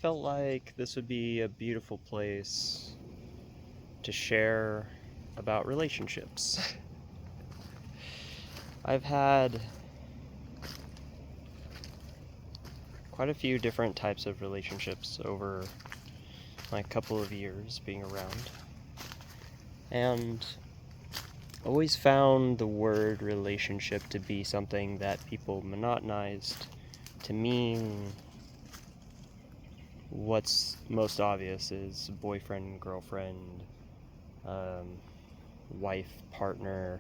felt like this would be a beautiful place to share about relationships. I've had quite a few different types of relationships over my couple of years being around, and always found the word relationship to be something that people monotonized to mean what's most obvious is boyfriend, girlfriend, wife, partner,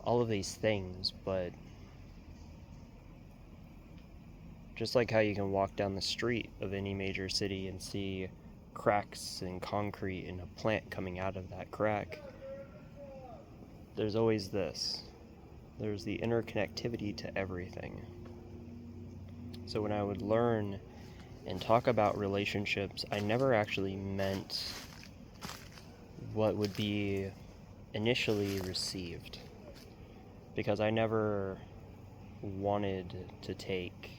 all of these things. But just like how you can walk down the street of any major city and see cracks in concrete and a plant coming out of that crack, there's always this. There's the interconnectivity to everything. So when I would learn and talk about relationships, I never actually meant what would be initially received, because I never wanted to take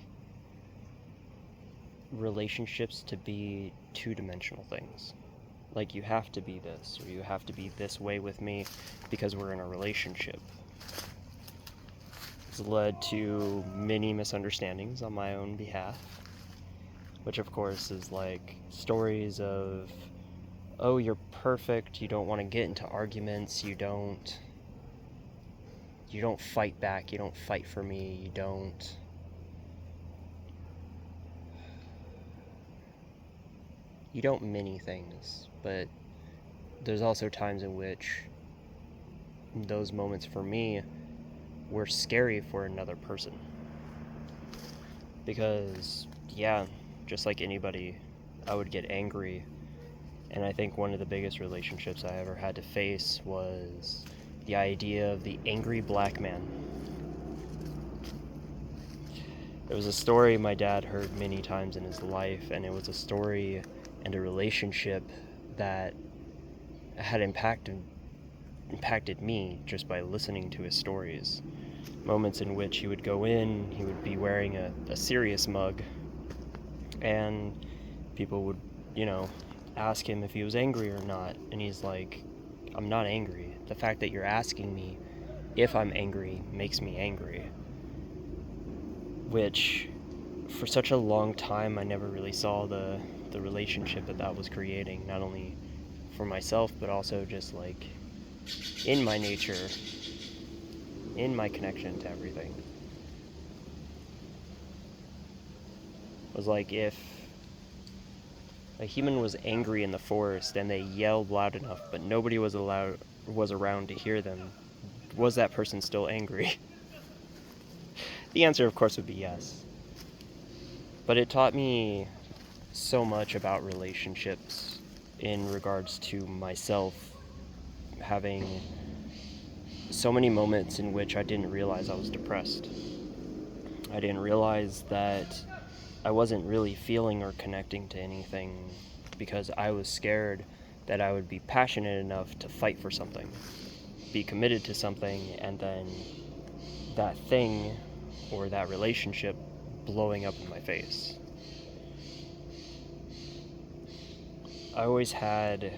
relationships to be two-dimensional things. Like, you have to be this, or you have to be this way with me because we're in a relationship. It's led to many misunderstandings on my own behalf, which of course is like stories of, oh, you're perfect, you don't want to get into arguments, you don't fight back, you don't fight for me, you don't many things. But there's also times in which those moments for me were scary for another person, because just like anybody, I would get angry. And I think one of the biggest relationships I ever had to face was the idea of the angry black man. It was a story my dad heard many times in his life, and it was a story and a relationship that had impacted me just by listening to his stories. Moments in which he would go in, he would be wearing a serious mug, and people would, ask him if he was angry or not, and he's like, I'm not angry. The fact that you're asking me if I'm angry makes me angry. Which, for such a long time, I never really saw the relationship that was creating, not only for myself, but also just like in my nature, in my connection to everything. It was like if a human was angry in the forest and they yelled loud enough, but nobody was around to hear them, was that person still angry? The answer, of course, would be yes. But it taught me so much about relationships in regards to myself, having so many moments in which I didn't realize I was depressed. I didn't realize that I wasn't really feeling or connecting to anything because I was scared that I would be passionate enough to fight for something, be committed to something, and then that thing or that relationship blowing up in my face. I always had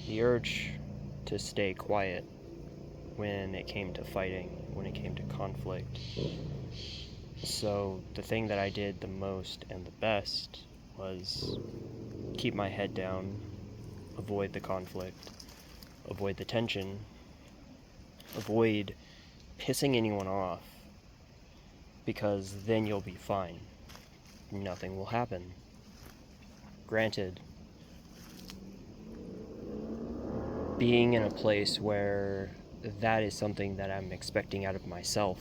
the urge to stay quiet when it came to fighting, when it came to conflict. So the thing that I did the most and the best was keep my head down, avoid the conflict, avoid the tension, avoid pissing anyone off, because then you'll be fine. Nothing will happen. Granted, being in a place where that is something that I'm expecting out of myself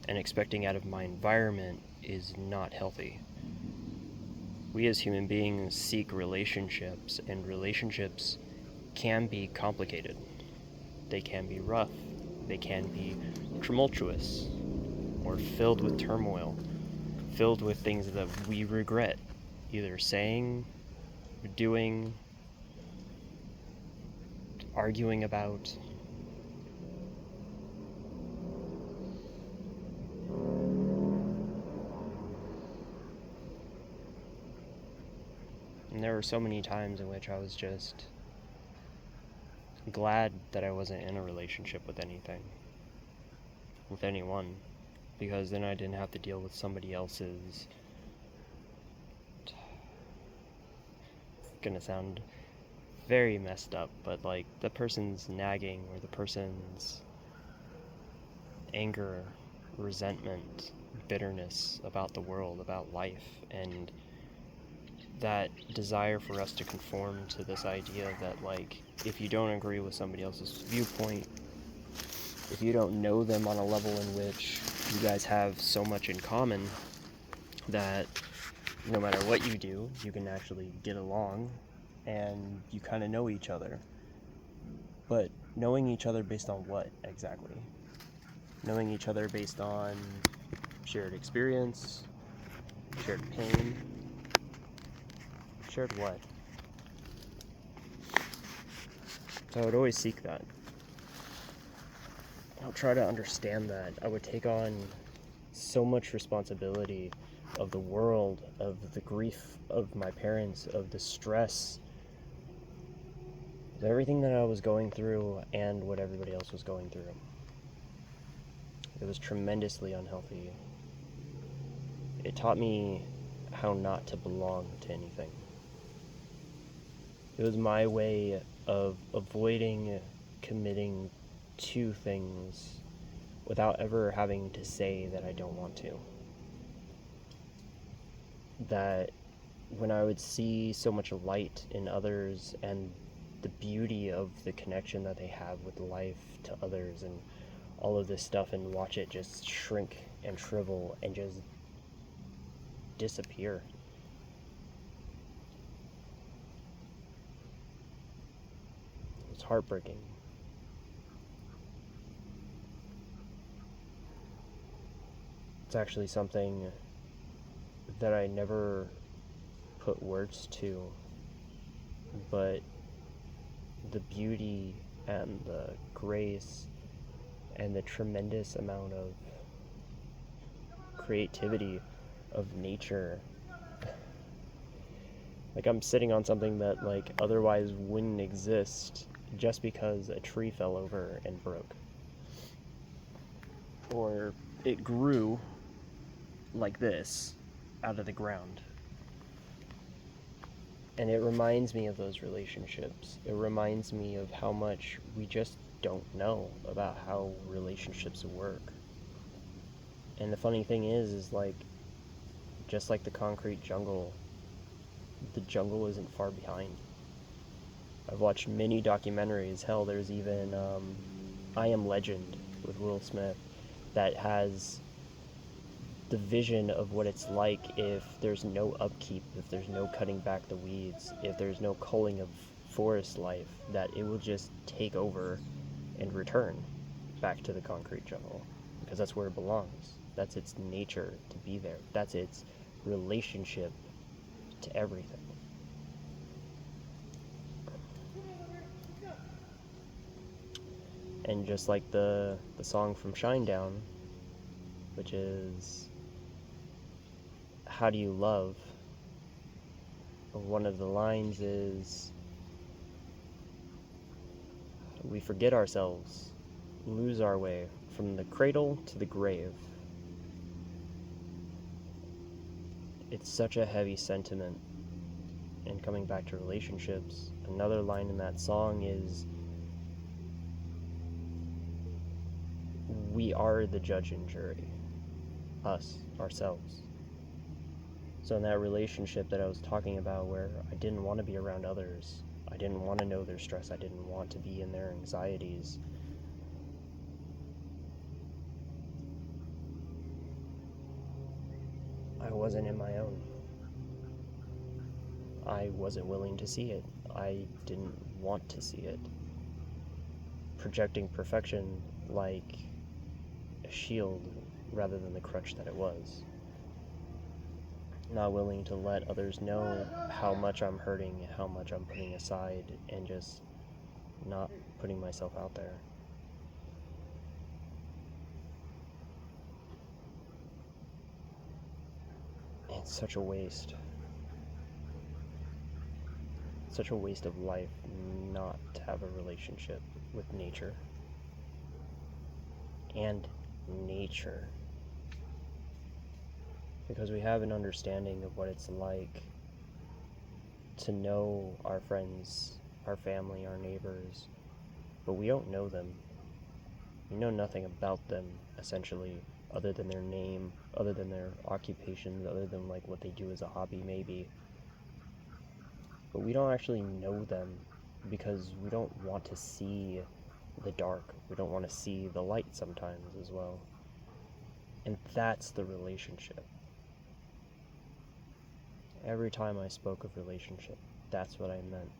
and expecting out of my environment is not healthy. We as human beings seek relationships, and relationships can be complicated. They can be rough. They can be tumultuous or filled with turmoil, filled with things that we regret, either saying, doing, arguing about. And there were so many times in which I was just glad that I wasn't in a relationship with anyone, because then I didn't have to deal with somebody else's, it's gonna sound very messed up, but like the person's nagging or the person's anger, resentment, bitterness about the world, about life, and that desire for us to conform to this idea that, like, if you don't agree with somebody else's viewpoint, if you don't know them on a level in which you guys have so much in common that no matter what you do, you can actually get along and you kind of know each other. But knowing each other based on what exactly? Knowing each other based on shared experience, shared pain, shared what? So I would always seek that. I would try to understand that. I would take on so much responsibility of the world, of the grief of my parents, of the stress, of everything that I was going through and what everybody else was going through. It was tremendously unhealthy. It taught me how not to belong to anything. It was my way of avoiding committing to things without ever having to say that I don't want to. That when I would see so much light in others and the beauty of the connection that they have with life to others and all of this stuff, and watch it just shrink and shrivel and just disappear. It's heartbreaking. It's actually something that I never put words to, but the beauty and the grace and the tremendous amount of creativity of nature. Like, I'm sitting on something that, like, otherwise wouldn't exist just because a tree fell over and broke. Or it grew like this out of the ground. And it reminds me of those relationships. It reminds me of how much we just don't know about how relationships work. And the funny thing is like, just like the concrete jungle, the jungle isn't far behind. I've watched many documentaries. Hell, there's even I Am Legend with Will Smith that has the vision of what it's like if there's no upkeep, if there's no cutting back the weeds, if there's no culling of forest life, that it will just take over and return back to the concrete jungle, because that's where it belongs. That's its nature to be there. That's its relationship to everything. And just like the song from Shinedown, which is How Do You Love? One of the lines is, we forget ourselves, lose our way from the cradle to the grave. It's such a heavy sentiment. And coming back to relationships, another line in that song is, we are the judge and jury. Us, ourselves. So in that relationship that I was talking about, where I didn't want to be around others, I didn't want to know their stress, I didn't want to be in their anxieties, I wasn't in my own. I wasn't willing to see it. I didn't want to see it. Projecting perfection like a shield rather than the crutch that it was. Not willing to let others know how much I'm hurting, how much I'm putting aside, and just not putting myself out there. It's such a waste. such a waste of life not to have a relationship with nature. And nature. Because we have an understanding of what it's like to know our friends, our family, our neighbors, but we don't know them. We know nothing about them, essentially, other than their name, other than their occupations, other than like what they do as a hobby, maybe. But we don't actually know them because we don't want to see the dark. We don't want to see the light sometimes as well. And that's the relationship. Every time I spoke of relationship, that's what I meant.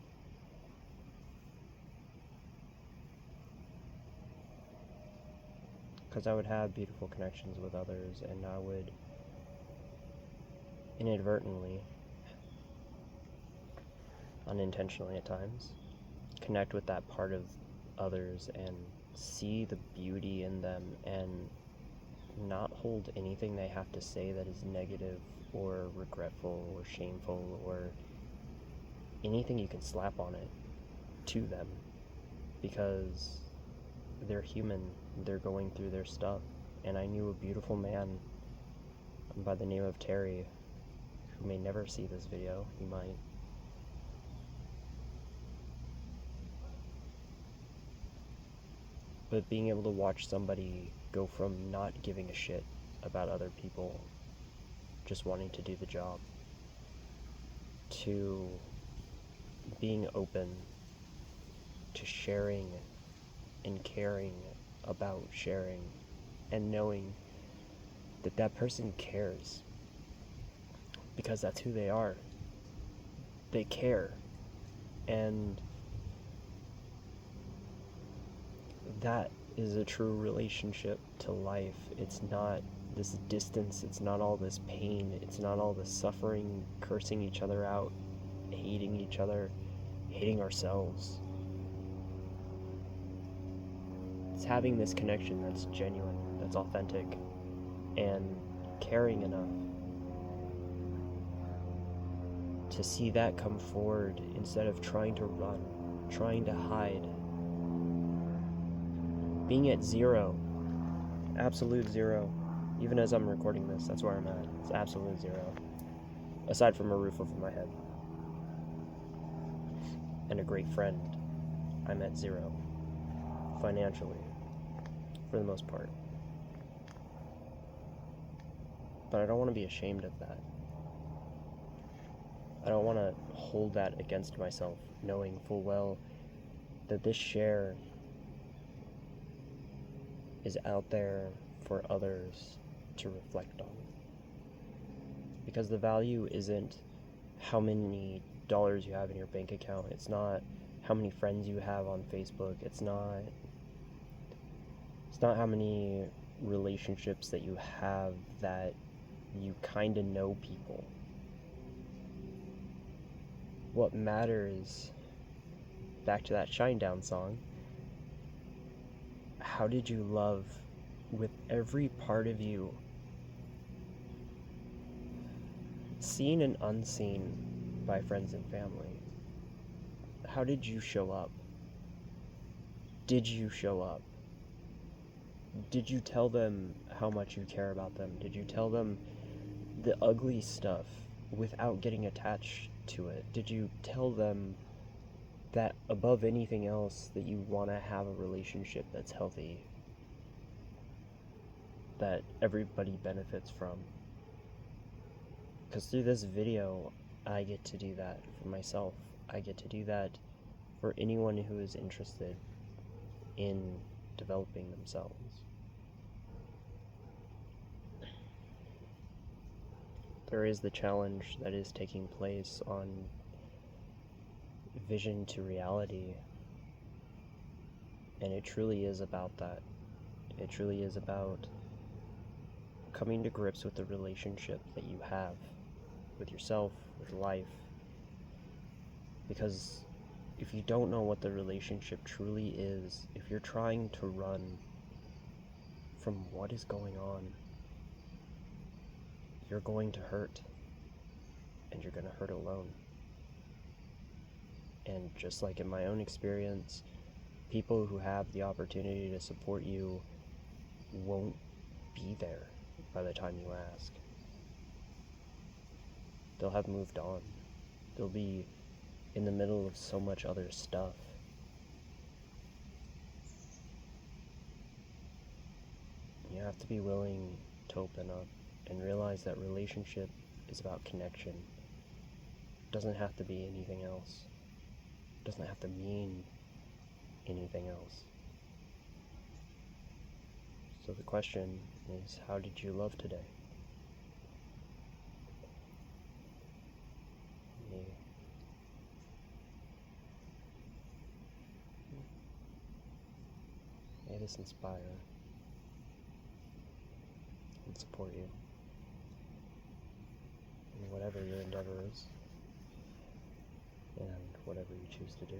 Because I would have beautiful connections with others, and I would inadvertently, unintentionally at times, connect with that part of others and see the beauty in them and not hold anything they have to say that is negative or regretful or shameful or anything you can slap on it to them, because they're human, they're going through their stuff. And I knew a beautiful man by the name of Terry, who may never see this video. He might. But being able to watch somebody go from not giving a shit about other people, just wanting to do the job, to being open, to sharing and caring about sharing, and knowing that that person cares, because that's who they are. They care. And that is a true relationship to life. It's not this distance, it's not all this pain, it's not all this suffering, cursing each other out, hating each other, hating ourselves. It's having this connection that's genuine, that's authentic, and caring enough to see that come forward instead of trying to run, trying to hide. Being at zero, absolute zero. Even as I'm recording this, that's where I'm at. It's absolute zero. Aside from a roof over my head and a great friend, I'm at zero. Financially, for the most part. But I don't want to be ashamed of that. I don't want to hold that against myself, knowing full well that this share is out there for others to reflect on. Because the value isn't how many dollars you have in your bank account. It's not how many friends you have on Facebook. It's not how many relationships that you have that you kind of know people. What matters, back to that Shinedown song, how did you love with every part of you, seen and unseen by friends and family? How did you show up? Did you show up? Did you tell them how much you care about them? Did you tell them the ugly stuff without getting attached to it? Did you tell them that above anything else that you want to have a relationship that's healthy, that everybody benefits from? Because through this video, I get to do that for myself. I get to do that for anyone who is interested in developing themselves. There is the challenge that is taking place on vision to reality, and it truly is about that. It truly is about coming to grips with the relationship that you have with yourself, with life. Because if you don't know what the relationship truly is, if you're trying to run from what is going on, you're going to hurt, and you're going to hurt alone. And just like in my own experience, people who have the opportunity to support you won't be there by the time you ask. They'll have moved on. They'll be in the middle of so much other stuff. You have to be willing to open up and realize that relationship is about connection. It doesn't have to be anything else. It doesn't have to mean anything else. So the question is, how did you love today? May this inspire and support you in whatever your endeavor is and whatever you choose to do.